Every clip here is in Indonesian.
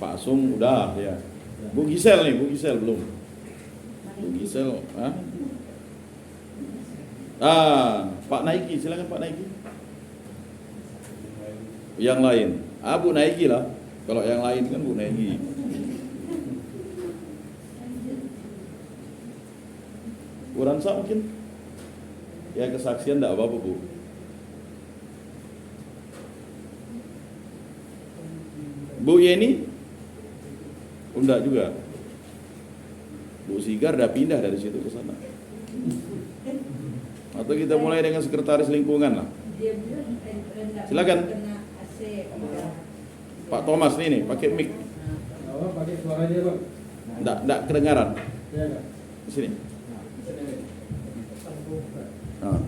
Pak Asung udah ya. Bu Gisel nih, Bu Gisel belum. Bu Gisel, Pak Naiki, silakan Pak Naiki. Yang lain, Bu Naiki lah. Kalau yang lain kan Bu Naiki. Bu Ransa mungkin? Ya kesaksian enggak apa-apa Bu. Bu Yeni? Enggak juga. Bu Sigar udah pindah dari situ ke sana. Atau kita mulai dengan sekretaris lingkungan lah. Silakan. Pak Thomas nih pakai mic. Pakai suara dia, Bang. Enggak kedengaran. Ya, enggak. Di sini. Nah.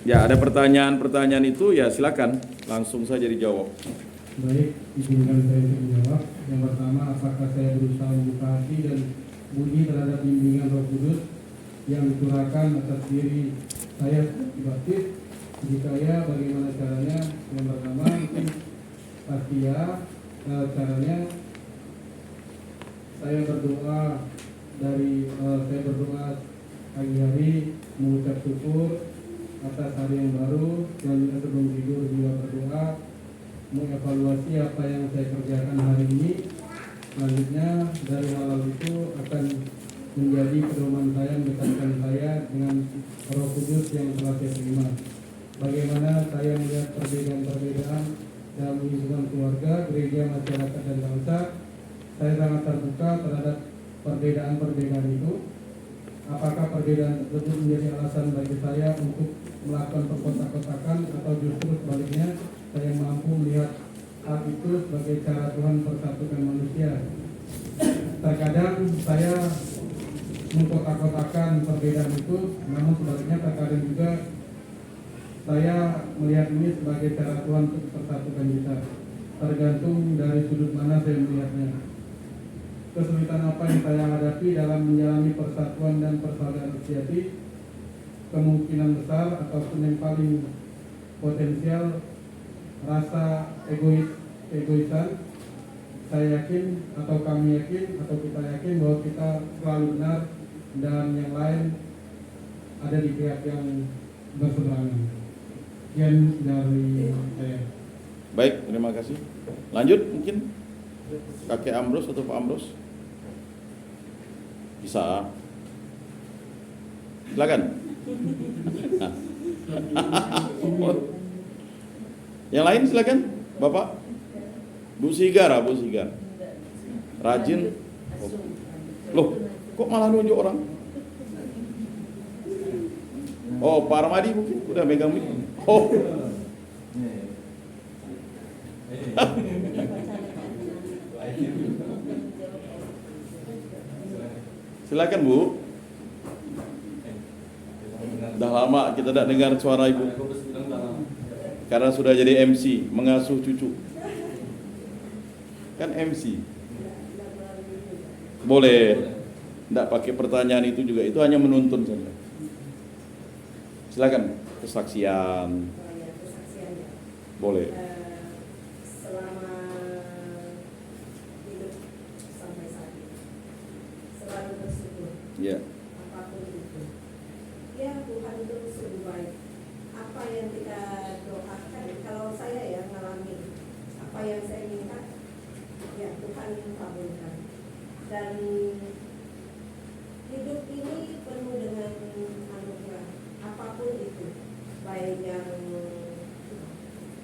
Ya, ada pertanyaan itu ya silakan langsung saja dijawab. Baik, izinkan saya untuk menjawab. Yang pertama, apakah saya berusaha membuka hati dan budi terhadap bimbingan Roh Kudus yang dicurahkan atas diri saya baptis? Jika ya, bagaimana caranya? Yang pertama, mungkin pasti ya. Caranya saya berdoa pagi hari mengucap syukur atas hari yang baru, dan sebelum tidur juga berdoa mengevaluasi apa yang saya kerjakan hari ini. Selanjutnya dari hal itu akan menjadi pedoman saya, mendekatkan saya dengan Roh Kudus yang telah saya terima. Bagaimana saya melihat perbedaan-perbedaan dalam lingkungan keluarga, gereja, masyarakat, dan bangsa. Saya sangat terbuka terhadap perbedaan-perbedaan itu. Apakah perbedaan tersebut menjadi alasan bagi saya untuk melakukan pengkotak-kotakan, atau justru sebaliknya saya mampu melihat hal itu sebagai cara Tuhan persatukan manusia. Terkadang saya mengkotak-kotakan perbedaan itu, namun sebaliknya terkadang juga saya melihat ini sebagai cara Tuhan untuk persatukan kita. Tergantung dari sudut mana saya melihatnya. Kesulitan apa yang saya hadapi dalam menjalani persatuan dan persaudaraan sejati? Kemungkinan besar ataupun yang paling potensial, rasa egoisan. Saya yakin, atau kami yakin, atau kita yakin bahwa kita selalu benar dan yang lain ada di pihak yang berseberangan. Sekian dari saya. Baik, terima kasih. Lanjut mungkin Kakek Ambrus atau Pak Ambrus? Bisa. Silakan. Yang lain silakan, Bapak. Bu Sigar. Rajin. Loh, kok malah nunjuk orang? Oh, Pak Armadi mungkin udah megang mic. Oh. Silakan Bu. Udah lama kita tidak dengar suara Ibu. Karena sudah jadi MC, mengasuh cucu. Kan MC. Boleh. Tidak pakai pertanyaan itu juga, itu hanya menuntun saja. Silakan kesaksian. Boleh. Selama hidup sampai saat ini selalu bersyukur. Ya. Apapun itu. Ya, Tuhan itu sungguh baik. Apa yang kita doakan, kalau saya ya ngalami apa yang saya minta, ya Tuhan kabulkan. Dan hidup ini penuh dengan anugerah, apapun itu, baik yang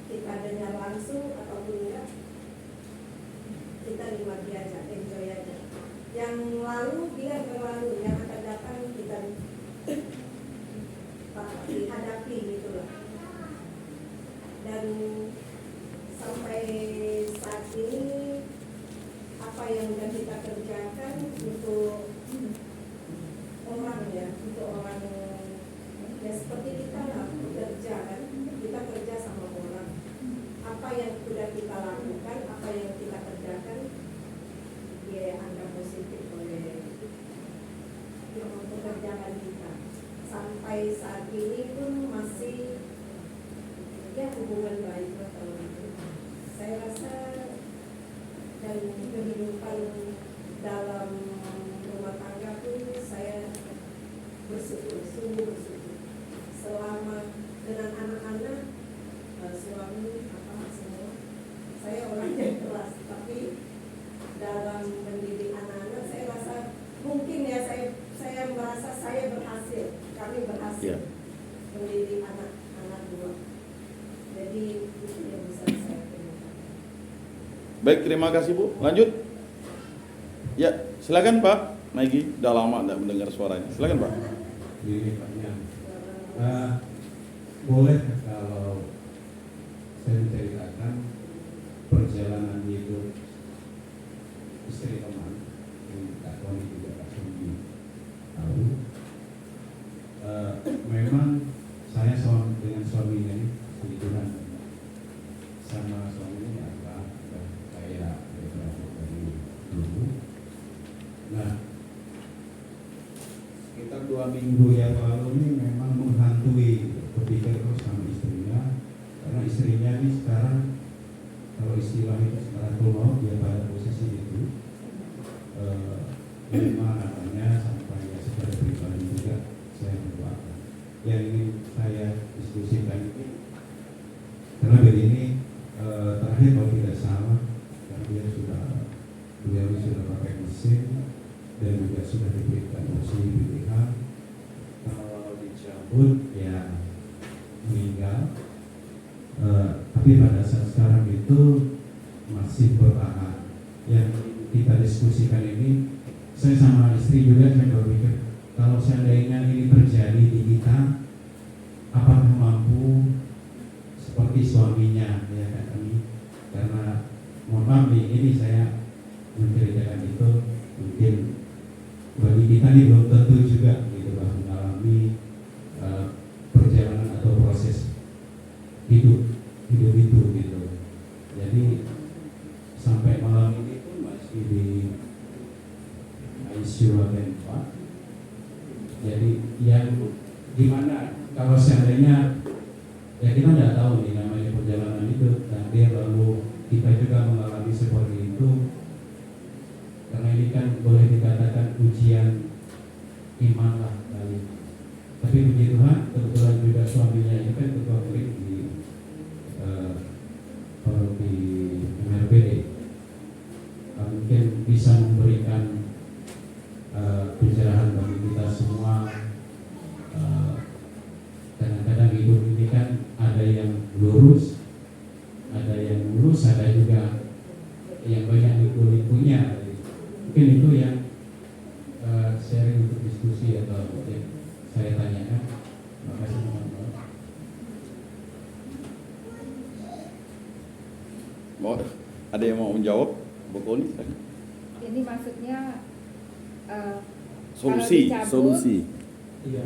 kita dengar langsung ataupun enggak, kita nikmati aja, enjoy aja. Yang lalu biar berlalu, yang akan datang kita hadapi gitulah. Dan sampai saat ini apa yang sudah kita kerjakan sampai saat ini pun masih ya hubungan baik lah kalau itu. Saya rasa dan kehidupan dalam rumah tangga pun saya bersyukur, sungguh bersyukur. Selama dengan anak-anak, suami apa semua, saya orangnya keras, tapi dalam mendidik anak-anak saya rasa mungkin ya saya merasa saya berhasil, kami berhasil mendidik anak-anak dua. Jadi itu yang bisa saya terima. Baik, terima kasih Bu. Lanjut. Ya, silakan Pak Maigi. Udah lama tidak mendengar suaranya. Silakan Pak. Ini Paknya. Boleh kalau saya menceritakan perjalanan hidup istri teman yang Kak Tony juga Kak Sumi tahu. Memang saya dengan suaminya ini kebetulan sama suaminya apa kayak dari dulu. Nah, sekitar 2 minggu yang lalu ini memang menghantui berpikir terus sama istrinya, karena istrinya ini sekarang kalau istilah itu sekarang keluar dia pada posisi itu memang katanya sampai ya secara pribadi juga saya berdoakan. Yang ingin saya diskusikan ini karena begini, terakhir kalau tidak salah kan beliau sudah pakai mesin dan juga sudah diberikan opsi pilihan kalau dicabut ya meninggal, tapi pada saat sekarang itu masih bertahan. Yang kita diskusikan ini, saya sama istri juga saya berpikir kalau seandainya ini terjadi di kita, apakah mampu seperti suaminya ya kan kami, karena mohon maaf ini saya menceritakan itu mungkin bagi kita ini belum tentu juga gitu bah mengalami perjalanan atau proses hidup itu gitu. Jadi sampai malam ini pun masih di ICU lantai 4. Jadi yang gimana kalau seandainya ya kita tidak tahu nih namanya perjalanan itu, dan dia lalu kita juga mengalami seperti itu, karena ini kan boleh dikatakan ujian iman lah kali. Tapi puji Tuhan kebetulan juga suaminya ini kan ketua murid di MRPD, mungkin bisa memberikan pencerahan bagi kita semua. Kadang-kadang hidup ini kan ada yang lurus, ada yang mulus, ada juga yang banyak liku-likunya. Mungkin itu yang sharing untuk diskusi atau yang saya tanyakan. Terima kasih teman-teman. Mau ada yang mau menjawab, Bu Koni? Ini maksudnya Solusi. Iya.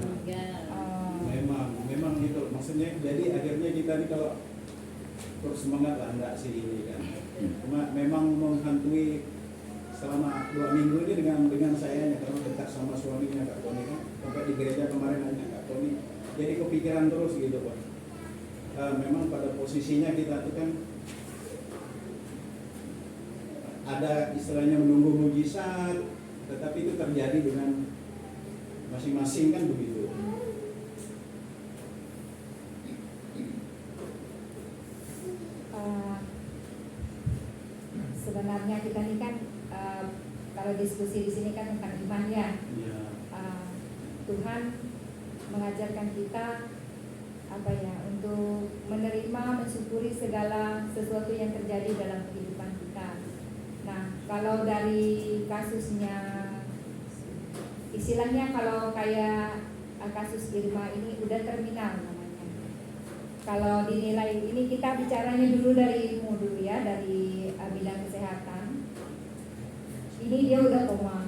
Memang gitu. Maksudnya jadi akhirnya kita nih kalau terus semangat lah enggak sih ini kan. Cuma memang menghantui selama 2 minggu ini dengan saya karena dekat sama suaminya Kak Tony kan. Sampai di gereja kemarin nanya Kak Tony. Jadi kepikiran terus gitu Pak. Memang pada posisinya kita tuh kan ada istilahnya menunggu mujizat, tetapi itu terjadi dengan masing-masing kan begitu. Sebenarnya kita ini kan kalau diskusi di sini kan tentang iman ya. Tuhan mengajarkan kita untuk menerima, mensyukuri segala sesuatu yang terjadi dalam kehidupan kita. Nah, kalau dari kasusnya, istilahnya kalau kayak kasus Irma ini udah terminal namanya. Kalau dinilai ini kita bicaranya dulu dari ilmu dulu ya, dari bidang kesehatan. Ini dia udah koma,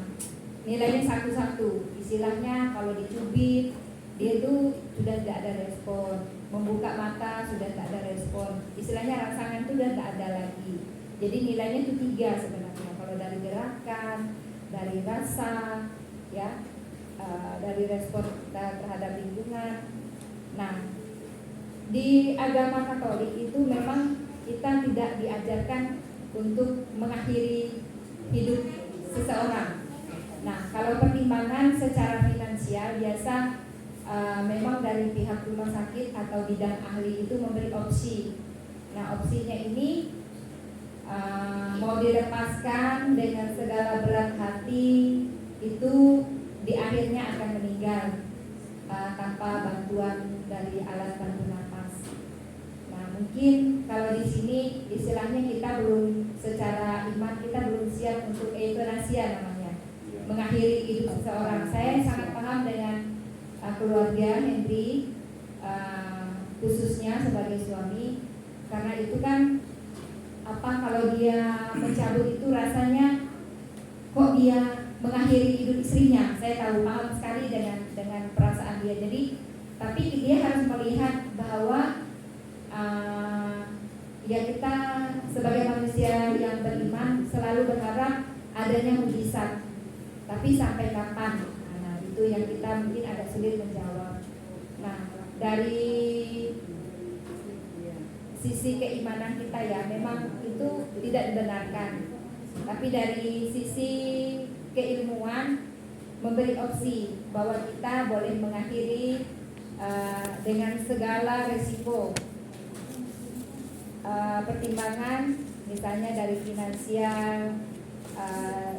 nilainya 1-1. Istilahnya kalau dicubit dia itu sudah tidak ada respon, membuka mata sudah tidak ada respon. Istilahnya rangsangan itu sudah tidak ada lagi. Jadi nilainya itu 3 sebenarnya. Kalau dari gerakan, dari rasa, ya dari respon kita terhadap lingkungan. Nah, di agama Katolik itu memang kita tidak diajarkan untuk mengakhiri hidup seseorang. Nah, kalau pertimbangan secara finansial biasa memang dari pihak rumah sakit atau bidang ahli itu memberi opsi. Nah, opsinya ini mau dilepaskan dengan segala berat hati itu di akhirnya akan meninggal tanpa bantuan dari alat bantu nafas. Nah, mungkin kalau di sini istilahnya kita belum secara iman kita belum siap untuk eutanasia namanya, mengakhiri hidup seseorang. Saya sangat paham dengan keluarga Henry, khususnya sebagai suami, karena itu kan kalau dia mencabut itu rasanya kok dia mengakhiri hidup istrinya. Saya tahu paham sekali dengan perasaan dia. Jadi tapi dia harus melihat bahwa ya kita sebagai manusia yang beriman selalu berharap adanya mujizat. Tapi sampai kapan? Nah, itu yang kita mungkin agak sulit menjawab. Nah, dari sisi keimanan kita ya memang itu tidak dibenarkan. Tapi dari sisi keilmuan memberi opsi bahwa kita boleh mengakhiri dengan segala resiko. Pertimbangan misalnya dari finansial,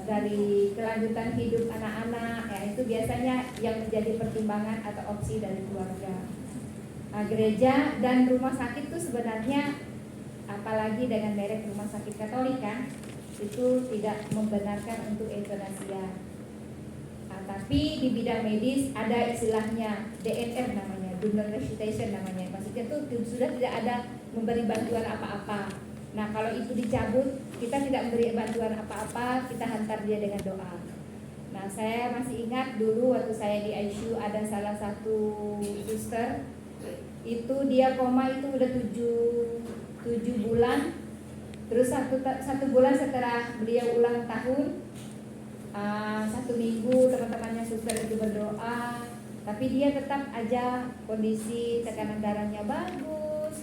dari kelanjutan hidup anak-anak, ya itu biasanya yang menjadi pertimbangan atau opsi dari keluarga. Gereja dan rumah sakit itu sebenarnya, apalagi dengan merek rumah sakit Katolik kan, itu tidak membenarkan untuk eutanasia. Tapi di bidang medis ada istilahnya DNR namanya, donor resuscitation namanya. Maksudnya itu sudah tidak ada memberi bantuan apa-apa. Nah, kalau itu dicabut, kita tidak memberi bantuan apa-apa, kita hantar dia dengan doa. Nah, saya masih ingat dulu waktu saya di ICU ada salah satu suster, itu dia koma itu udah 7 bulan. Terus satu bulan setelah beliau ulang tahun, 1 minggu teman-temannya suster itu berdoa, tapi dia tetap aja kondisi tekanan darahnya bagus,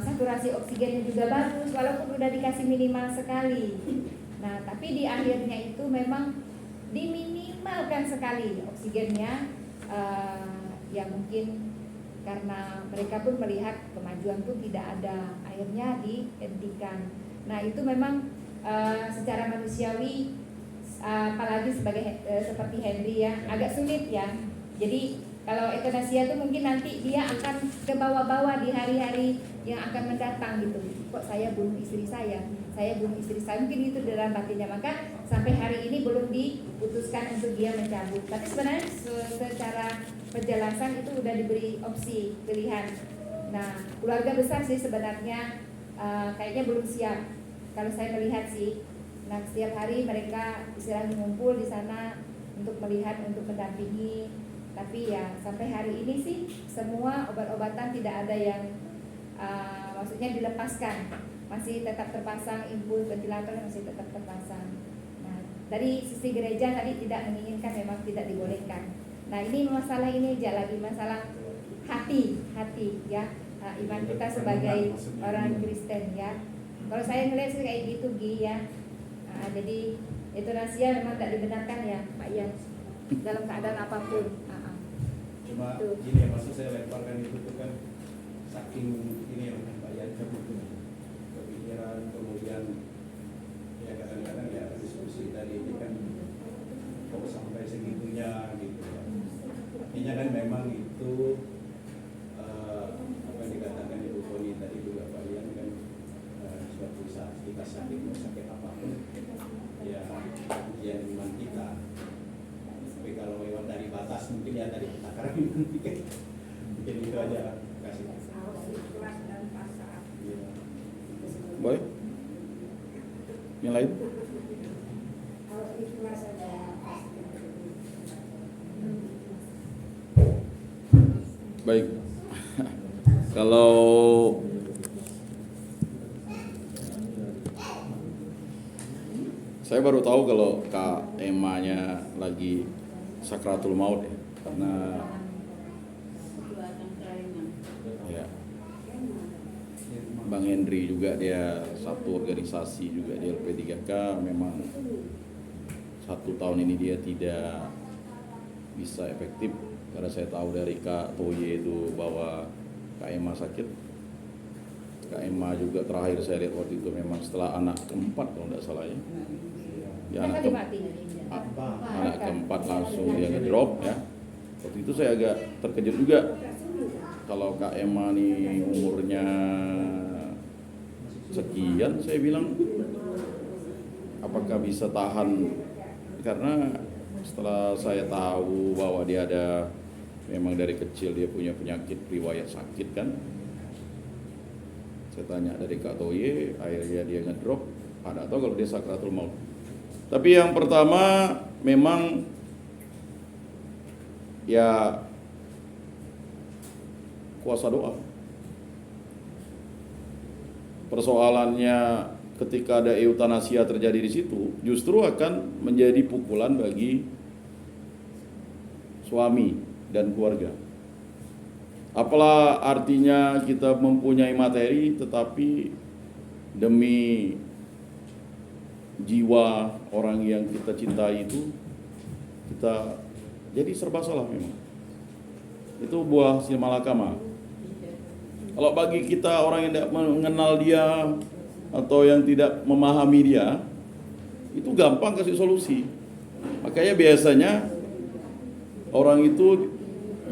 saturasi oksigennya juga bagus walaupun udah dikasih minimal sekali. Nah, tapi di akhirnya itu memang diminimalkan sekali oksigennya, ya mungkin karena mereka pun melihat kemajuan pun tidak ada, akhirnya dihentikan. Nah, itu memang secara manusiawi, apalagi seperti Henry ya, agak sulit ya. Jadi kalau eutanasia itu mungkin nanti dia akan ke bawah-bawah di hari-hari yang akan mendatang gitu. Kok saya bunuh istri saya bunuh istri saya, mungkin itu dalam batinnya. Maka sampai hari ini belum diputuskan untuk dia mencabut. Tapi sebenarnya secara penjelasan itu udah diberi opsi pilihan. Nah, keluarga besar sih sebenarnya kayaknya belum siap. Kalau saya melihat sih, nah setiap hari mereka istilahnya ngumpul di sana untuk melihat, untuk mendampingi. Tapi ya sampai hari ini sih semua obat-obatan tidak ada yang maksudnya dilepaskan, masih tetap terpasang, impuls ventilator masih tetap terpasang. Nah, dari sisi gereja tadi tidak menginginkan, memang tidak dibolehkan. Nah, ini masalah ini aja lagi masalah hati ya, iman kita sebagai orang Kristen ya. Kalau saya ngelihat sih kayak gitu Gi ya. Jadi eutanasia memang tidak dibenarkan ya Pak Ian dalam keadaan apapun. Cuma gini ya, maksud saya lemparkan itu tuh kan saking ini ya Pak Ian, kepikiran, kemudian ya kadang-kadang ya diskusi tadi ini kan kok sampai segitunya gitu ya. Artinya kan memang itu apa yang dikatakan Ibu Tony tadi juga Pak Ian kan, suatu saat kita sakit apapun ya ujian iman kita. Tapi kalau lewat dari batas mungkin ya tadi kita karena mungkin itu aja kasih. Ikhlas dan pasrah. Boy? Yang lain? Kalau ikhlas ada pasti. Baik. Kalau Saya baru tahu kalau Kak Emma-nya lagi sakratul maut ya, karena ya, Bang Hendri juga dia satu organisasi juga di LP3K, memang 1 tahun ini dia tidak bisa efektif karena saya tahu dari Kak Toye itu bahwa Kak Emma sakit. Kak Emma juga terakhir saya lihat waktu itu memang setelah anak keempat kalau tidak salah ya. Ya, anak keempat langsung dia ngedrop ya. Waktu itu saya agak terkejut juga kalau Kak Emma nih umurnya sekian, saya bilang apakah bisa tahan, karena setelah saya tahu bahwa dia ada memang dari kecil dia punya penyakit riwayat sakit kan. Saya tanya dari Kak Toye, akhirnya dia ngedrop, ada atau kalau dia sakratul maut. Tapi yang pertama memang ya kuasa doa. Persoalannya ketika ada eutanasia terjadi di situ, justru akan menjadi pukulan bagi suami dan keluarga. Apalah artinya kita mempunyai materi, tetapi demi jiwa orang yang kita cintai itu, kita jadi serba salah memang. Itu buah simalakama. Kalau bagi kita orang yang tidak mengenal dia atau yang tidak memahami dia, itu gampang kasih solusi. Makanya biasanya orang itu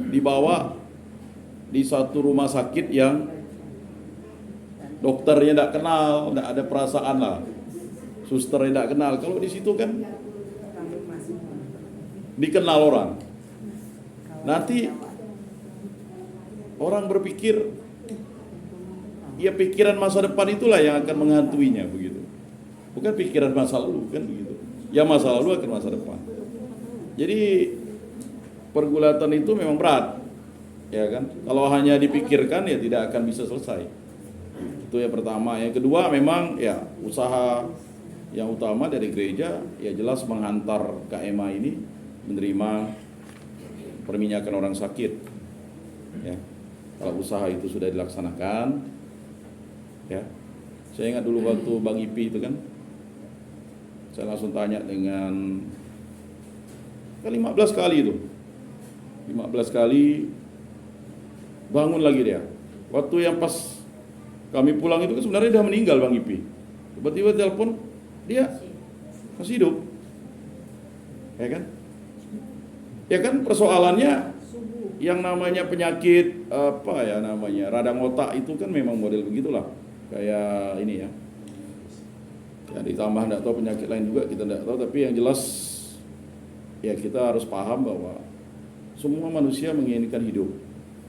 dibawa di satu rumah sakit yang dokternya tidak kenal, tidak ada perasaan lah, susternya tidak kenal. Kalau di situ kan dikenal orang. Nanti orang berpikir, ya pikiran masa depan itulah yang akan menghantuinya begitu. Bukan pikiran masa lalu kan begitu. Ya masa lalu akan masa depan. Jadi pergulatan itu memang berat. Ya kan? Kalau hanya dipikirkan ya tidak akan bisa selesai. Itu yang pertama. Yang kedua memang ya usaha yang utama dari gereja ya jelas menghantar KMA ini menerima perminyakan orang sakit. Ya. Kalau usaha itu sudah dilaksanakan, ya, saya ingat dulu waktu Bang Ipi itu kan, saya langsung tanya dengan 15 kali itu, 15 kali bangun lagi dia. Waktu yang pas kami pulang itu kan sebenarnya dia meninggal Bang Ipi. Tiba-tiba telepon, dia masih hidup, ya kan? Ya kan persoalannya yang namanya penyakit apa ya namanya radang otak itu kan memang model begitulah. Kayak ini ya, ya ditambah tidak tahu penyakit lain juga kita tidak tahu, tapi yang jelas ya kita harus paham bahwa semua manusia menginginkan hidup,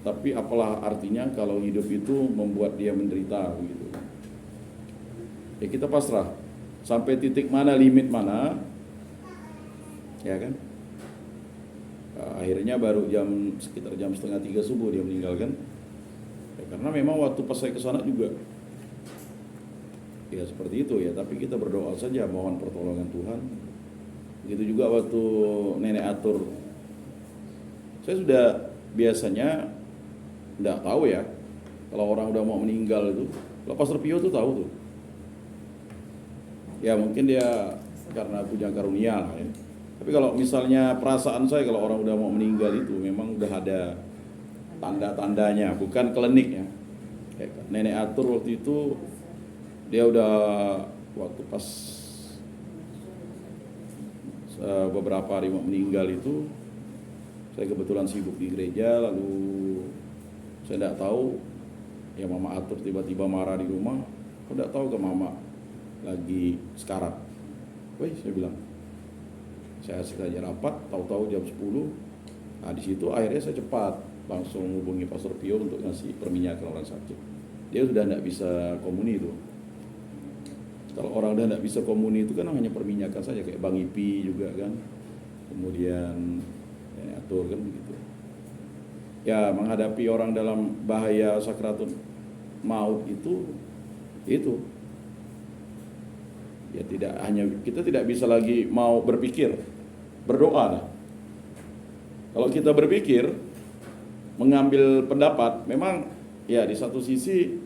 tapi apalah artinya kalau hidup itu membuat dia menderita begitu. Ya kita pasrah sampai titik mana, limit mana, ya kan. Akhirnya baru sekitar jam 2:30 subuh dia meninggalkan. Ya, karena memang waktu pas saya ke sana juga ya seperti itu ya, tapi kita berdoa saja mohon pertolongan Tuhan. Begitu juga waktu nenek atur, saya sudah biasanya tidak tahu ya kalau orang udah mau meninggal itu. Kalau Pastor Pio tuh tahu tuh ya, mungkin dia karena punya karunia lah ya. Tapi kalau misalnya perasaan saya kalau orang udah mau meninggal itu memang udah ada tanda-tandanya, bukan klinik ya. Nenek atur waktu itu dia udah waktu pas beberapa hari mau meninggal itu, saya kebetulan sibuk di gereja, lalu saya tidak tahu ya mama atur tiba-tiba marah di rumah. Kok tidak tahu ke mama lagi sekarat. Wih, saya bilang. Saya sengaja rapat, tahu-tahu jam 10. Nah di situ akhirnya saya cepat langsung hubungi Pastor Pio untuk ngasih perminyakan orang sakit. Dia sudah tidak bisa komuni itu. Kalau orang udah tidak bisa komuni itu kan hanya perminyakan saja, kayak Bang Ipi juga kan. Kemudian ya, atur kan begitu. Ya menghadapi orang dalam bahaya sakratul maut itu Ya kita tidak bisa lagi mau berpikir, berdoa. Kalau kita berpikir, mengambil pendapat, memang ya di satu sisi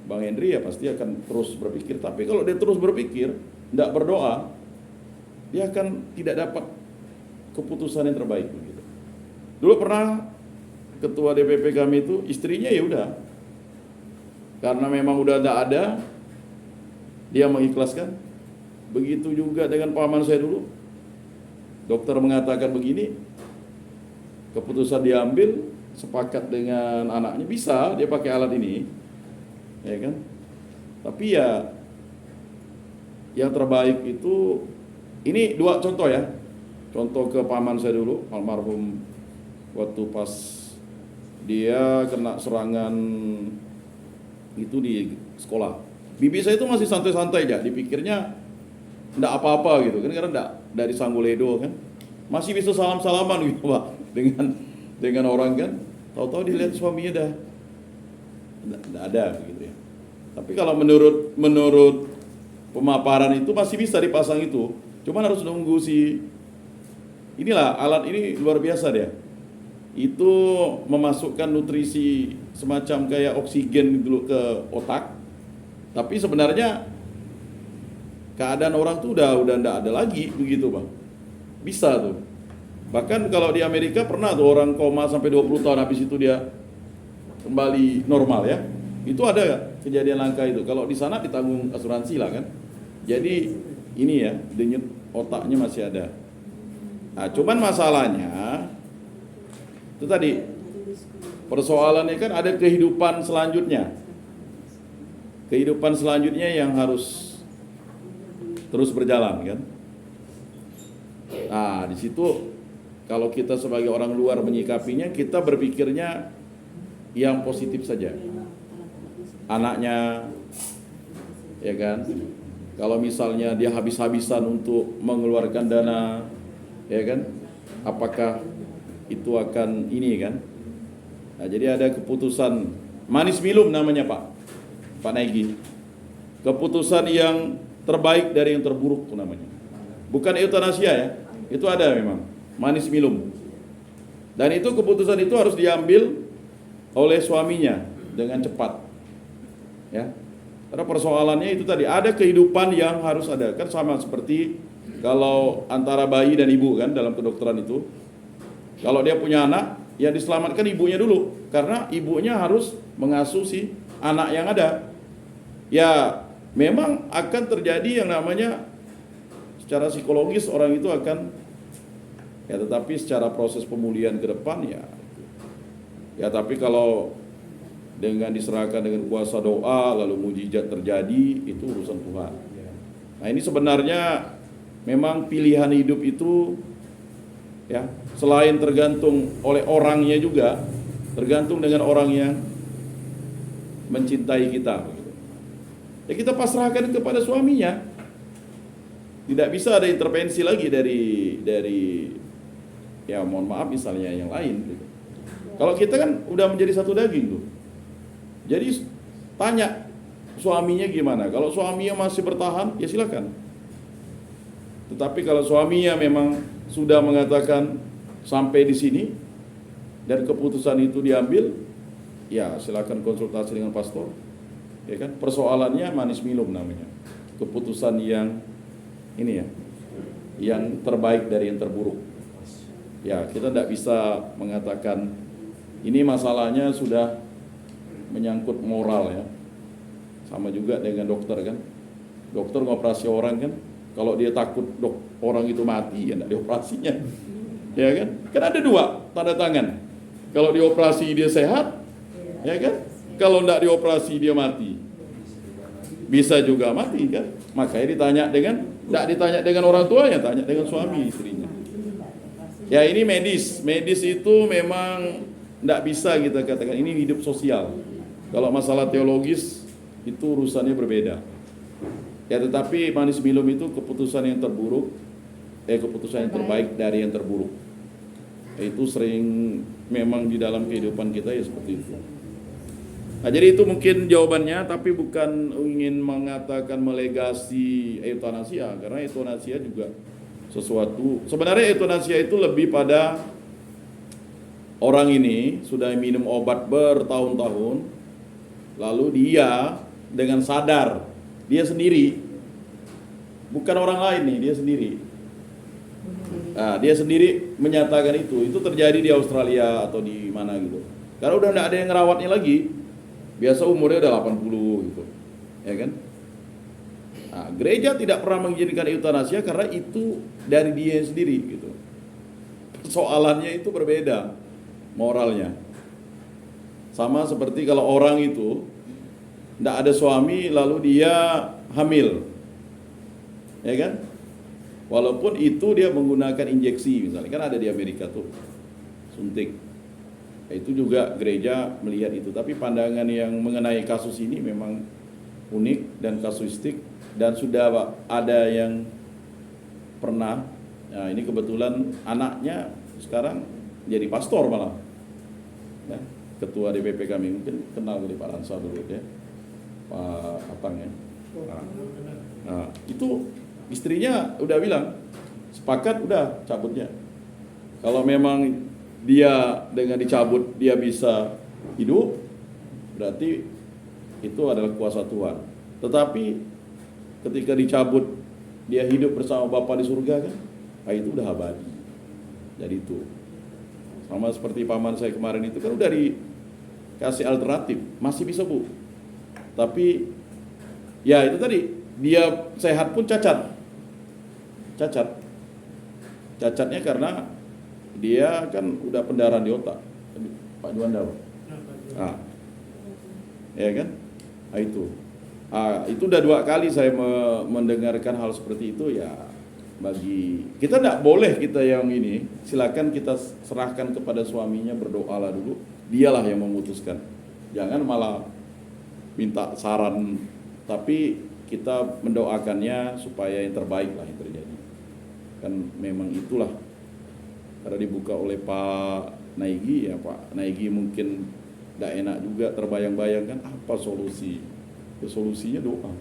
Bang Henry ya pasti akan terus berpikir. Tapi kalau dia terus berpikir, tidak berdoa, dia akan tidak dapat keputusan yang terbaik. Begitu. Dulu pernah ketua DPP kami itu istrinya ya udah, karena memang udah tidak ada, dia mengikhlaskan. Begitu juga dengan paman saya dulu, dokter mengatakan begini, keputusan diambil, sepakat dengan anaknya, bisa dia pakai alat ini, ya kan? Tapi ya yang terbaik itu, ini dua contoh ya, contoh ke paman saya dulu, almarhum, waktu pas dia kena serangan itu di sekolah. Bibi saya itu masih santai-santai aja, dipikirnya enggak apa-apa gitu kan, karena enggak dari Sanggoledo kan, masih bisa salam-salaman gitu Pak dengan orang kan. Tahu-tahu dilihat suaminya dah enggak ada begitu ya. Tapi kalau menurut pemaparan itu masih bisa dipasang itu, cuman harus nunggu inilah alat ini luar biasa dia. Itu memasukkan nutrisi semacam kayak oksigen dulu ke otak. Tapi sebenarnya keadaan orang tuh udah enggak ada lagi begitu Bang. Bisa tuh. Bahkan kalau di Amerika pernah tuh orang koma sampai 20 tahun, habis itu dia kembali normal ya. Itu ada kejadian langka itu. Kalau di sana ditanggung asuransi lah kan. Jadi ini ya, denyut otaknya masih ada. Nah, cuman masalahnya itu tadi persoalannya kan ada kehidupan selanjutnya. Kehidupan selanjutnya yang harus terus berjalan kan. Nah, di situ kalau kita sebagai orang luar menyikapinya, kita berpikirnya yang positif saja. Anaknya, ya kan. Kalau misalnya dia habis-habisan untuk mengeluarkan dana, ya kan, apakah itu akan ini kan. Nah, jadi ada keputusan manis milum namanya Pak Naigi. Keputusan yang terbaik dari yang terburuk itu namanya. Bukan eutanasia ya, itu ada memang manis milum. Dan itu keputusan itu harus diambil oleh suaminya dengan cepat. Ya. Karena persoalannya itu tadi, ada kehidupan yang harus ada. Kan sama seperti kalau antara bayi dan ibu kan dalam kedokteran itu. Kalau dia punya anak, ya diselamatkan ibunya dulu, karena ibunya harus mengasuh si anak yang ada. Ya, memang akan terjadi yang namanya secara psikologis orang itu akan ya, tetapi secara proses pemulihan ke depan ya tapi kalau dengan diserahkan dengan kuasa doa lalu mujizat terjadi, itu urusan Tuhan. Nah, ini sebenarnya memang pilihan hidup itu ya, selain tergantung oleh orangnya juga tergantung dengan orang yang mencintai kita. Ya, kita pasrahkan kepada suaminya. Tidak bisa ada intervensi lagi dari ya mohon maaf misalnya yang lain gitu. Kalau kita kan udah menjadi satu daging tuh. Jadi tanya suaminya gimana. Kalau suaminya masih bertahan, ya silakan. Tetapi kalau suaminya memang sudah mengatakan sampai di sini dan keputusan itu diambil, ya silakan konsultasi dengan pastor. Ya kan, persoalannya manis milum namanya. Keputusan yang ini ya, yang terbaik dari yang terburuk. Ya, kita tidak bisa mengatakan ini masalahnya sudah menyangkut moral ya. Sama juga dengan dokter kan. Dokter ngoperasi orang kan, kalau dia takut orang itu mati, ya tidak dioperasinya. Ya kan? Kan ada dua tanda tangan. Kalau dioperasi dia sehat, ya kan? Kalau tidak dioperasi dia mati. Bisa juga mati kan? Makanya tidak ditanya dengan orang tuanya, tanya dengan suami istrinya. Ya, ini medis. Medis itu memang tidak bisa kita katakan ini hidup sosial. Kalau masalah teologis itu urusannya berbeda. Ya, tetapi manis milum itu keputusan yang terburuk, keputusan yang terbaik dari yang terburuk. Itu sering memang di dalam kehidupan kita ya seperti itu. Nah, jadi itu mungkin jawabannya, tapi bukan ingin mengatakan melegasi euthanasia, karena euthanasia juga sesuatu. Sebenarnya euthanasia itu lebih pada orang ini sudah minum obat bertahun-tahun, lalu dia dengan sadar, dia sendiri, bukan orang lain nih, dia sendiri. Nah, dia sendiri menyatakan itu terjadi di Australia atau di mana gitu. Karena udah tidak ada yang ngerawatnya lagi. Biasa umurnya udah 80 gitu. Ya kan? Nah, gereja tidak pernah mengizinkan euthanasia karena itu dari dia sendiri gitu. Soalannya itu berbeda moralnya. Sama seperti kalau orang itu tidak ada suami lalu dia hamil. Ya kan? Walaupun itu dia menggunakan injeksi misalnya, kan ada di Amerika tuh suntik. Itu juga gereja melihat itu, tapi pandangan yang mengenai kasus ini memang unik dan kasuistik, dan sudah ada yang pernah. Nah, ini kebetulan anaknya sekarang jadi pastor malah, ya, ketua DPP kami, mungkin kenal dari Pak Ransa dulu ya, Pak Atang ya. Nah, itu istrinya udah bilang sepakat, udah cabutnya. Kalau memang dia dengan dicabut dia bisa hidup, berarti itu adalah kuasa Tuhan. Tetapi ketika dicabut dia hidup bersama Bapa di surga kan, nah itu udah abadi. Jadi itu sama seperti paman saya kemarin itu kan udah dikasih alternatif, masih bisa Bu, tapi ya itu tadi dia sehat pun cacatnya karena dia kan udah pendarahan di otak, Pak Juanda. Ya kan? Nah, itu udah 2 kali saya mendengarkan hal seperti itu ya. Bagi kita tidak boleh kita yang ini, silakan kita serahkan kepada suaminya, berdoalah dulu, dialah yang memutuskan. Jangan malah minta saran, tapi kita mendoakannya supaya yang terbaik lah yang terjadi. Kan memang itulah. Karena dibuka oleh Pak Naigi, ya Pak Naigi mungkin tidak enak juga, terbayang-bayang kan apa solusi. Ya, solusinya doa.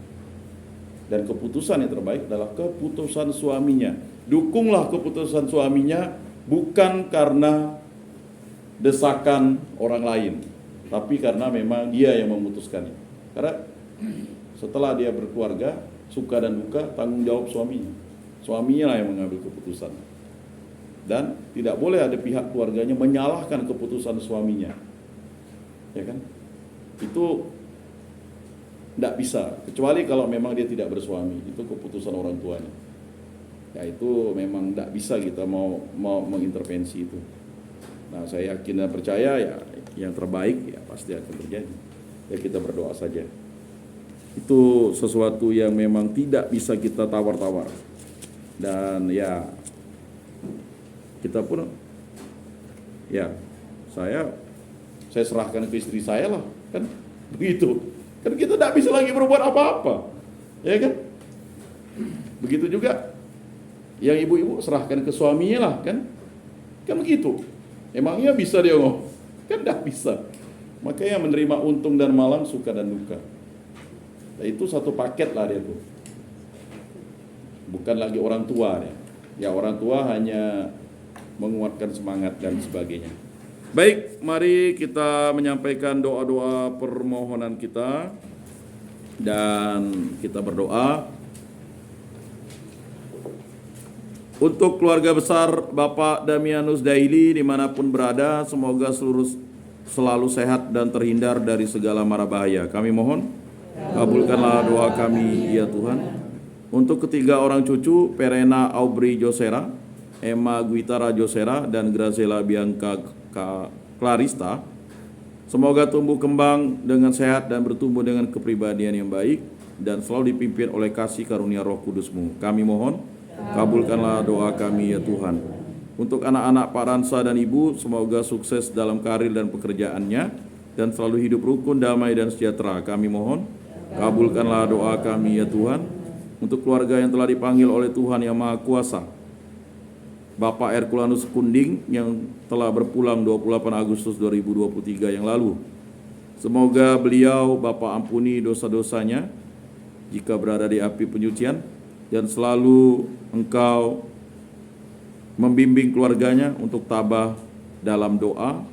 Dan keputusan yang terbaik adalah keputusan suaminya. Dukunglah keputusan suaminya, bukan karena desakan orang lain, tapi karena memang dia yang memutuskannya. Karena setelah dia berkeluarga, suka dan duka tanggung jawab suaminya. Suaminya lah yang mengambil keputusan. Dan tidak boleh ada pihak keluarganya menyalahkan keputusan suaminya, ya kan? Itu tidak bisa, kecuali kalau memang dia tidak bersuami, itu keputusan orang tuanya. Ya itu memang tidak bisa kita mau mengintervensi itu. Nah, saya yakin dan percaya ya yang terbaik ya pasti akan terjadi. Ya kita berdoa saja. Itu sesuatu yang memang tidak bisa kita tawar-tawar. Dan ya kita pun ya saya serahkan ke istri saya lah, kan begitu. Kan kita tidak bisa lagi berbuat apa-apa, ya kan? Begitu juga yang ibu-ibu serahkan ke suaminya lah, kan begitu. Emangnya bisa dia ngomong? Kan tidak bisa. Makanya menerima untung dan malang, suka dan duka. Nah, itu satu paket lah dia tuh. Bukan lagi orang tua ya. Ya orang tua hanya menguatkan semangat dan sebagainya. Baik, mari kita menyampaikan doa-doa permohonan kita dan kita berdoa untuk keluarga besar Bapak Damianus Daily dimanapun berada, semoga selalu sehat dan terhindar dari segala mara bahaya. Kami mohon kabulkanlah doa kami ya Tuhan. Untuk ketiga orang cucu, Perena Aubrey Josera, Emma Guitara Josera, dan Graciela Bianca Clarista, semoga tumbuh kembang dengan sehat dan bertumbuh dengan kepribadian yang baik dan selalu dipimpin oleh kasih karunia Roh Kudus-Mu. Kami mohon kabulkanlah doa kami ya Tuhan. Untuk anak-anak Pak Ransa dan Ibu, semoga sukses dalam karir dan pekerjaannya dan selalu hidup rukun, damai dan sejahtera. Kami mohon kabulkanlah doa kami ya Tuhan. Untuk keluarga yang telah dipanggil oleh Tuhan yang Maha Kuasa, Bapak Herculanus Kunding yang telah berpulang 28 Agustus 2023 yang lalu. Semoga beliau Bapa ampuni dosa-dosanya jika berada di api penyucian, dan selalu Engkau membimbing keluarganya untuk tabah dalam doa.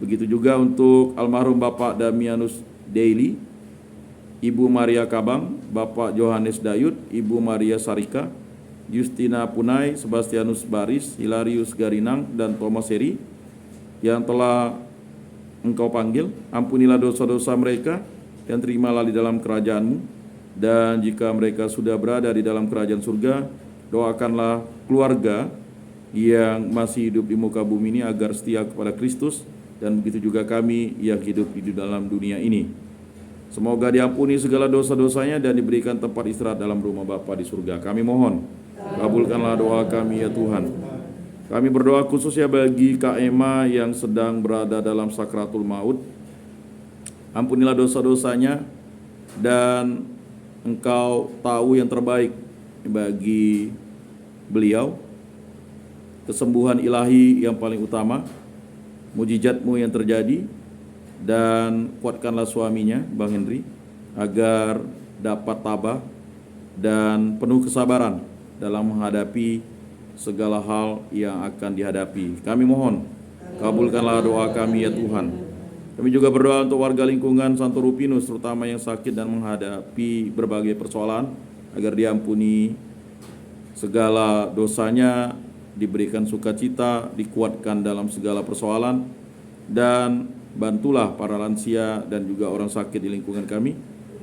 Begitu juga untuk almarhum Bapak Damianus Daily, Ibu Maria Kabang, Bapak Johannes Dayut, Ibu Maria Sarika, Justina Punai, Sebastianus Baris, Hilarius Garinang, dan Thomas Heri yang telah Engkau panggil. Ampunilah dosa-dosa mereka dan terimalah di dalam kerajaan-Mu. Dan jika mereka sudah berada di dalam kerajaan surga, doakanlah keluarga yang masih hidup di muka bumi ini agar setia kepada Kristus, dan begitu juga kami yang hidup di dalam dunia ini. Semoga diampuni segala dosa-dosanya dan diberikan tempat istirahat dalam rumah Bapa di surga. Kami mohon, kabulkanlah doa kami ya Tuhan. Kami berdoa khusus ya bagi Kak Emma yang sedang berada dalam sakratul maut. Ampunilah dosa-dosanya, dan Engkau tahu yang terbaik bagi beliau. Kesembuhan ilahi yang paling utama, mujizat-Mu yang terjadi, dan kuatkanlah suaminya, Bang Henry, agar dapat tabah dan penuh kesabaran dalam menghadapi segala hal yang akan dihadapi. Kami mohon, kabulkanlah doa kami ya Tuhan. Kami juga berdoa untuk warga lingkungan Santo Rupinus, terutama yang sakit dan menghadapi berbagai persoalan, agar diampuni segala dosanya, diberikan sukacita, dikuatkan dalam segala persoalan, dan bantulah para lansia dan juga orang sakit di lingkungan kami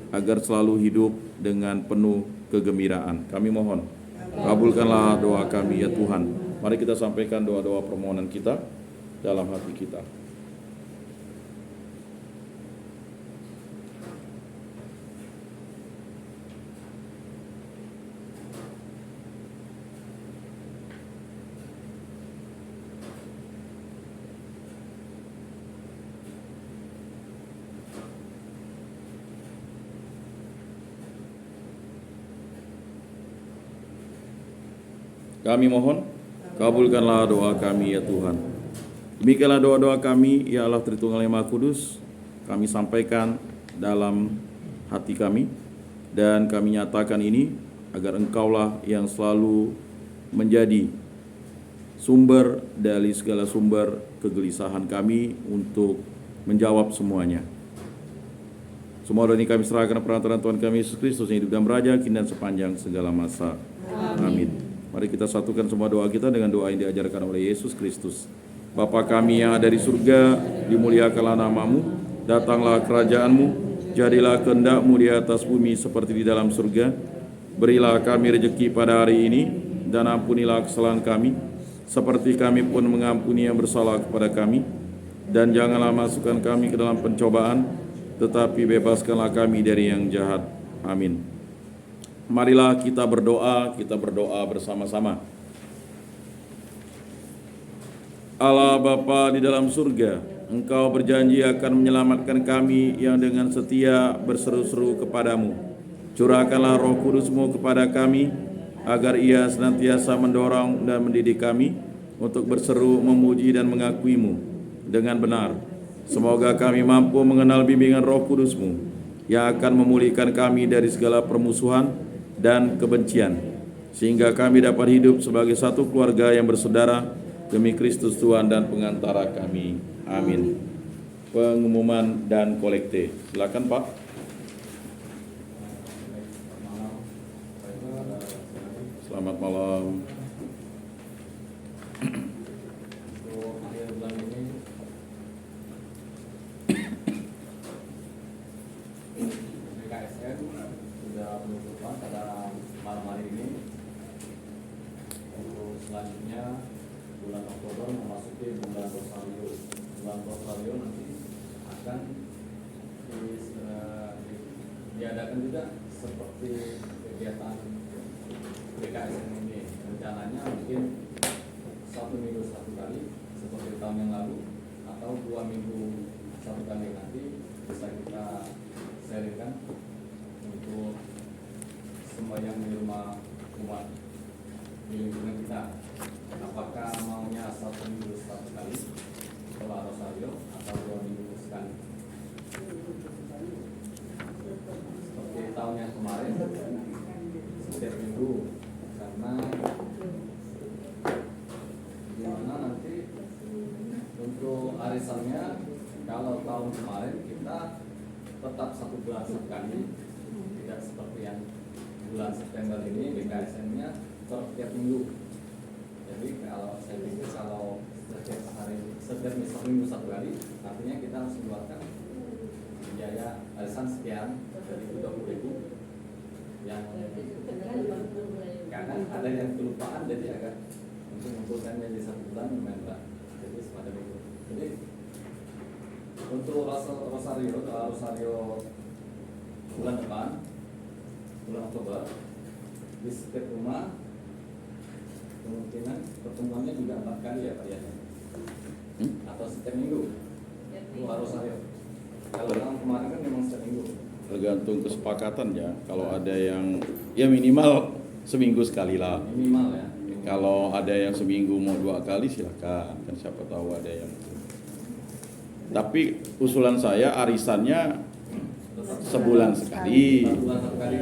agar selalu hidup dengan penuh kegembiraan. Kami mohon, kabulkanlah doa kami ya Tuhan. Mari kita sampaikan doa-doa permohonan kita dalam hati kita. Kami mohon, kabulkanlah doa kami ya Tuhan. Demikianlah doa-doa kami ya Allah Tritunggal yang Maha Kudus, kami sampaikan dalam hati kami, dan kami nyatakan ini agar Engkaulah yang selalu menjadi sumber dari segala sumber kegelisahan kami untuk menjawab semuanya. Semua doa ini kami serahkan perantaraan Tuhan kami Yesus Kristus yang hidup dan beraja kini dan sepanjang segala masa. Amin. Mari kita satukan semua doa kita dengan doa yang diajarkan oleh Yesus Kristus. Bapa kami yang ada di surga, dimuliakanlah nama-Mu, datanglah kerajaan-Mu, jadilah kehendak-Mu di atas bumi seperti di dalam surga. Berilah kami rezeki pada hari ini, dan ampunilah kesalahan kami, seperti kami pun mengampuni yang bersalah kepada kami. Dan janganlah masukkan kami ke dalam pencobaan, tetapi bebaskanlah kami dari yang jahat. Amin. Marilah kita berdoa bersama-sama. Allah Bapa di dalam surga, Engkau berjanji akan menyelamatkan kami yang dengan setia berseru-seru kepadamu. Curahkanlah Roh Kudus-Mu kepada kami, agar Ia senantiasa mendorong dan mendidik kami untuk berseru, memuji dan mengakui-Mu dengan benar. Semoga kami mampu mengenal bimbingan Roh Kudus-Mu yang akan memulihkan kami dari segala permusuhan dan kebencian, sehingga kami dapat hidup sebagai satu keluarga yang bersaudara demi Kristus Tuhan dan pengantara kami. Amin. Pengumuman dan kolekte. Silakan Pak. Selamat malam. Untuk akhir bulan ini BKSN sudah menutupan pada malam hari ini. Untuk selanjutnya bulan Oktober memasuki bulan Rosario. Bulan Rosario nanti akan diadakan juga seperti kegiatan BKSN ini. Rencananya mungkin 1 minggu 1 kali seperti tahun yang lalu, atau 2 minggu 1 kali nanti bisa kita sharingkan untuk sembahyang di rumah umat di lingkungan kita. Apakah maunya 1 minggu 1 kali setelah Rosario atau 2 minggu sekali? arisannya kalau tahun kemarin kita tetap 1 bulan sekali, tidak seperti yang bulan September ini BKSN-nya setiap minggu. Jadi kalau saya pikir kalau setiap minggu 1 kali, artinya kita harus mengeluarkan biaya arisan sekian dari 20.000 yang kadang ada yang kelupaan, jadi agak untuk mengumpulkannya di 1 bulan lumayan berat. Jadi semacam itu. Jadi untuk Rosario bulan depan, bulan Oktober, di setiap rumah kemungkinan pertemuannya juga 4 kali ya Pak ya, atau setiap minggu. Itu Rosario. Kalau tahun kemarin kan memang setiap minggu. Tergantung kesepakatan ya. Kalau ada yang ya minimal seminggu sekali lah. Minimal ya. Kalau ada yang seminggu mau 2 kali silakan, kan siapa tahu ada yang. Tapi usulan saya arisannya sebulan sekali. Sebulan 1 kali.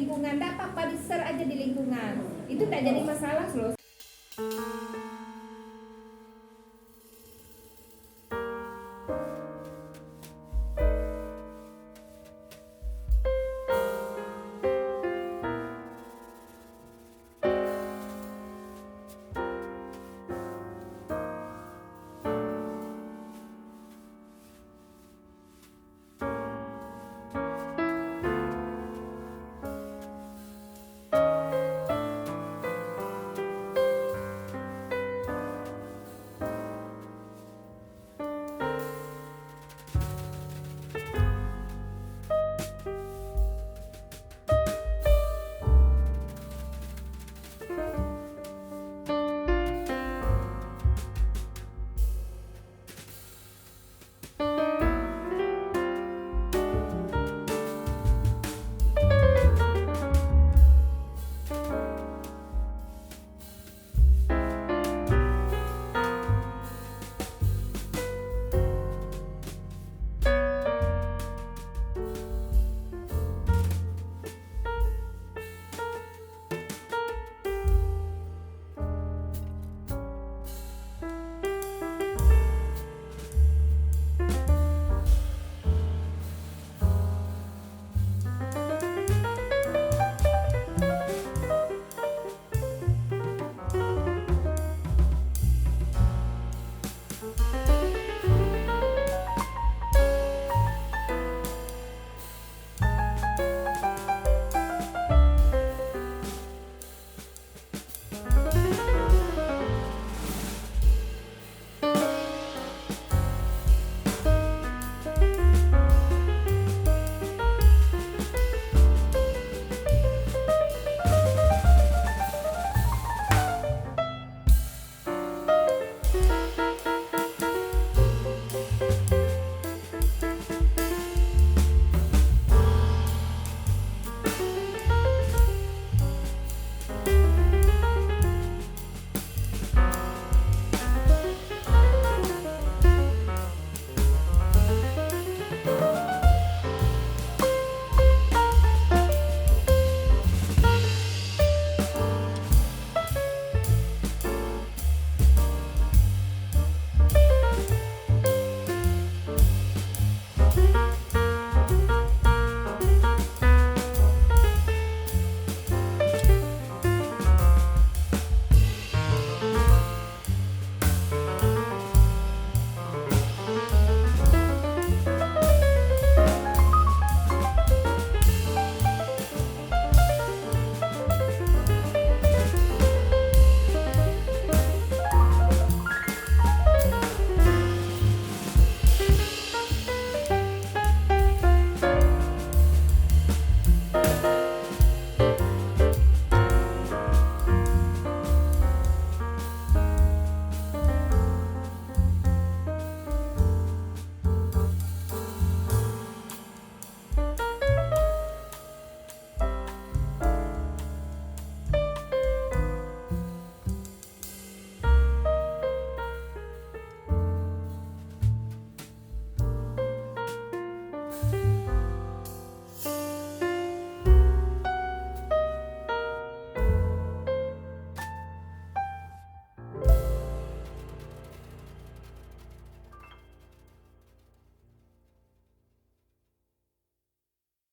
lingkungan, tidak apa-apa di-share aja di lingkungan. Itu tidak jadi masalah loh.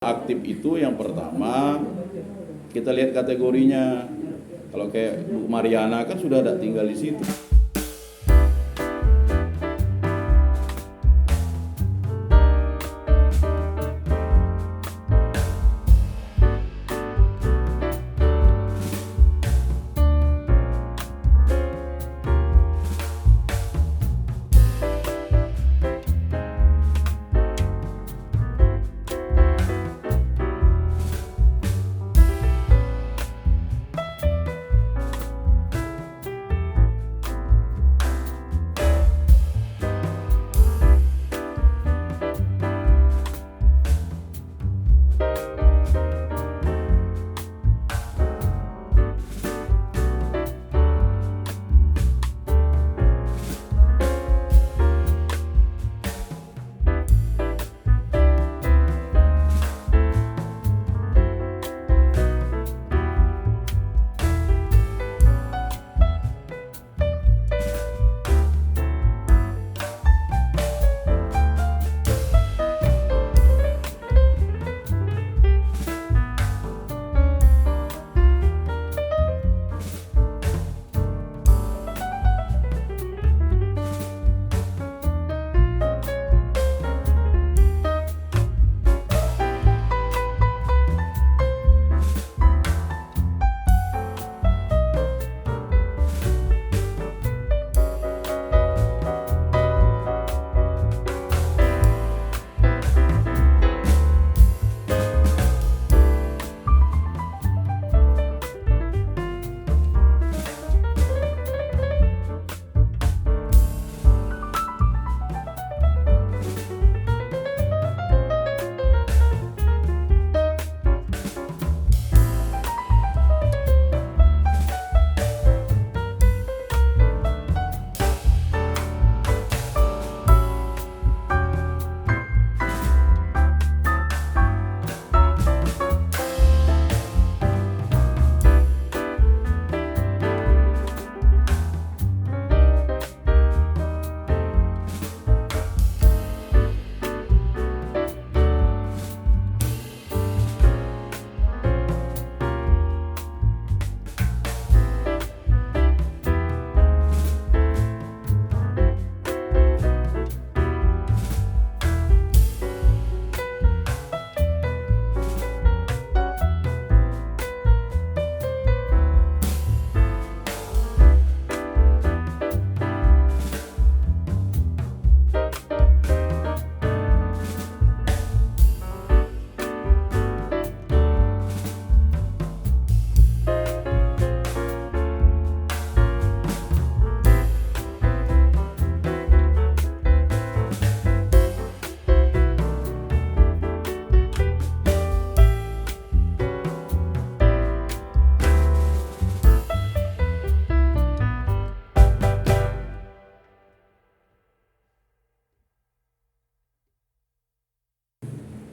Aktif itu yang pertama kita lihat kategorinya. Kalau kayak Bu Mariana kan sudah ada tinggal di situ.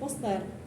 poster.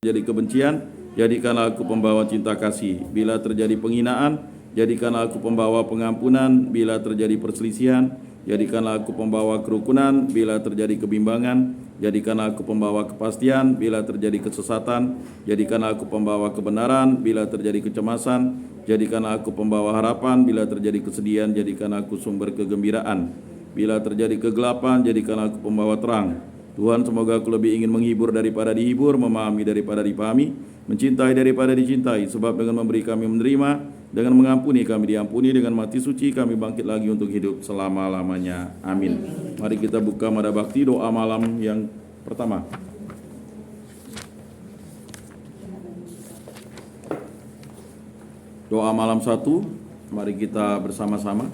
terjadi kebencian, jadikanlah aku pembawa cinta kasih. Bila terjadi penghinaan, jadikanlah aku pembawa pengampunan. Bila terjadi perselisihan, jadikanlah aku pembawa kerukunan. Bila terjadi kebimbangan, jadikanlah aku pembawa kepastian. Bila terjadi kesesatan, jadikanlah aku pembawa kebenaran. Bila terjadi kecemasan, jadikanlah aku pembawa harapan. Bila terjadi kesedihan, jadikanlah aku sumber kegembiraan. Bila terjadi kegelapan, jadikanlah aku pembawa terang. Tuhan, semoga aku lebih ingin menghibur daripada dihibur, memahami daripada dipahami, mencintai daripada dicintai. Sebab dengan memberi kami menerima, dengan mengampuni kami diampuni, dengan mati suci kami bangkit lagi untuk hidup selama-lamanya. Amin. Mari kita buka Mada Bakti, doa malam yang pertama. Doa malam 1, mari kita bersama-sama.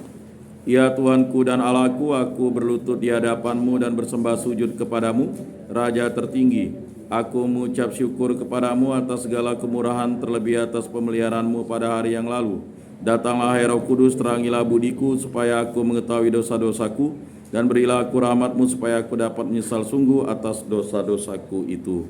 Ya Tuhanku dan Allahku, aku berlutut di hadapan-Mu dan bersembah sujud kepadamu, Raja tertinggi. Aku mengucap syukur kepadamu atas segala kemurahan, terlebih atas pemeliharaan-Mu pada hari yang lalu. Datanglah hai Roh Kudus, terangilah budiku supaya aku mengetahui dosa-dosaku, dan berilah aku rahmat-Mu supaya aku dapat menyesal sungguh atas dosa-dosaku itu.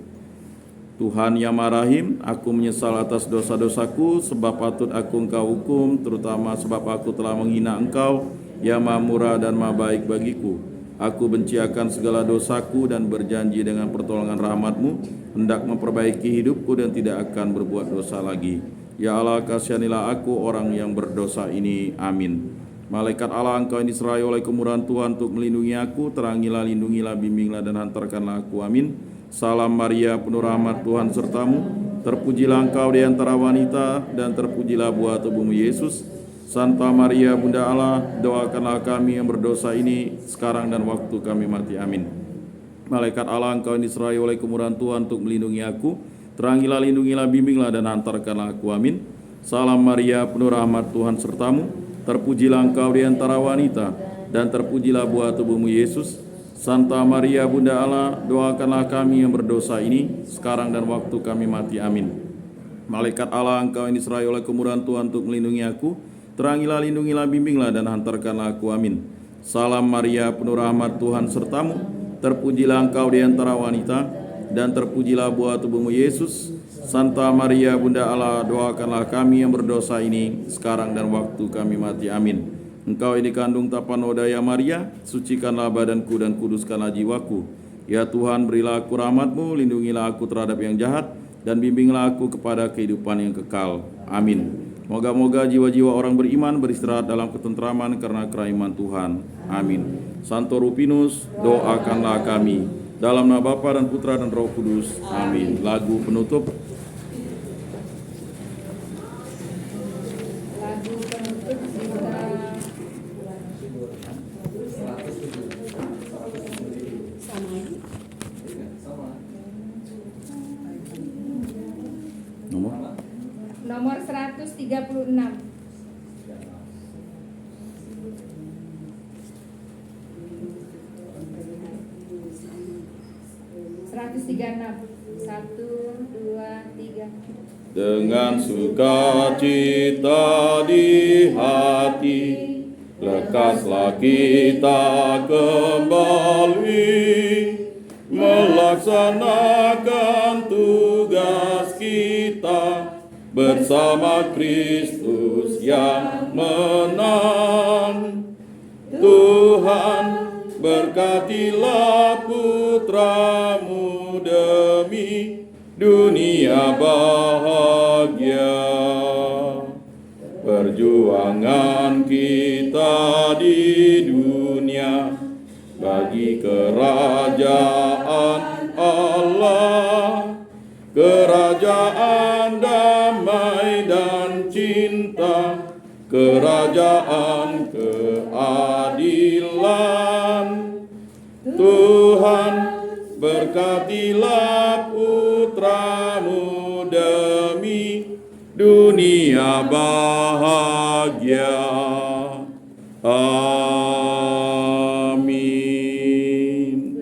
Tuhan yang Maha Rahim, aku menyesal atas dosa-dosaku, sebab patut aku Engkau hukum, terutama sebab aku telah menghina Engkau, yang Maha Murah dan Maha Baik bagiku. Aku benci akan segala dosaku dan berjanji dengan pertolongan rahmat-Mu, hendak memperbaiki hidupku dan tidak akan berbuat dosa lagi. Ya Allah, kasihanilah aku orang yang berdosa ini. Amin. Malaikat Allah, Engkau yang diserai oleh kemurahan Tuhan untuk melindungi aku, terangilah, lindungilah, bimbinglah, dan hantarkanlah aku. Amin. Salam Maria, penuh rahmat, Tuhan sertamu. Terpujilah engkau di antara wanita, dan terpujilah buah tubuhmu Yesus. Santa Maria, Bunda Allah, doakanlah kami yang berdosa ini, sekarang dan waktu kami mati. Amin. Malaikat Allah, Engkau yang diserai oleh kemurahan Tuhan untuk melindungi aku, terangilah, lindungilah, bimbinglah, dan hantarkanlah aku. Amin. Salam Maria, penuh rahmat, Tuhan sertamu. Terpujilah engkau di antara wanita, dan terpujilah buah tubuhmu Yesus. Santa Maria, Bunda Allah, doakanlah kami yang berdosa ini, sekarang dan waktu kami mati. Amin. Malaikat Allah, Engkau yang diserai oleh kemurahan Tuhan untuk melindungi aku, terangilah, lindungilah, bimbinglah, dan hantarkanlah aku. Amin. Salam Maria, penuh rahmat, Tuhan sertamu. Terpujilah engkau di antara wanita, dan terpujilah buah tubuhmu Yesus. Santa Maria, Bunda Allah, doakanlah kami yang berdosa ini, sekarang dan waktu kami mati. Amin. Engkau yang dikandung tapan Odaya Maria, sucikanlah badanku dan kuduskanlah jiwaku. Ya Tuhan, berilah aku rahmat-Mu, lindungilah aku terhadap yang jahat, dan bimbinglah aku kepada kehidupan yang kekal. Amin. Moga-moga jiwa-jiwa orang beriman beristirahat dalam ketentraman karena kerahman Tuhan. Amin. Santo Rupinus, doakanlah kami. Dalam nama Bapa dan Putra dan Roh Kudus. Amin. Lagu penutup. Lagu penutup kita nomor 136. 136. 1, 2, 3. Dengan sukacita di hati, lekaslah kita kembali melaksanakan tugas kita bersama Kristus yang menang. Tuhan, berkatilah putramu demi dunia bahagia. Perjuangan kita di dunia bagi kerajaan Allah, kerajaan damai dan cinta, kerajaan keadilan. Tuhan, berkatilah putramu demi dunia bahagia. Amin.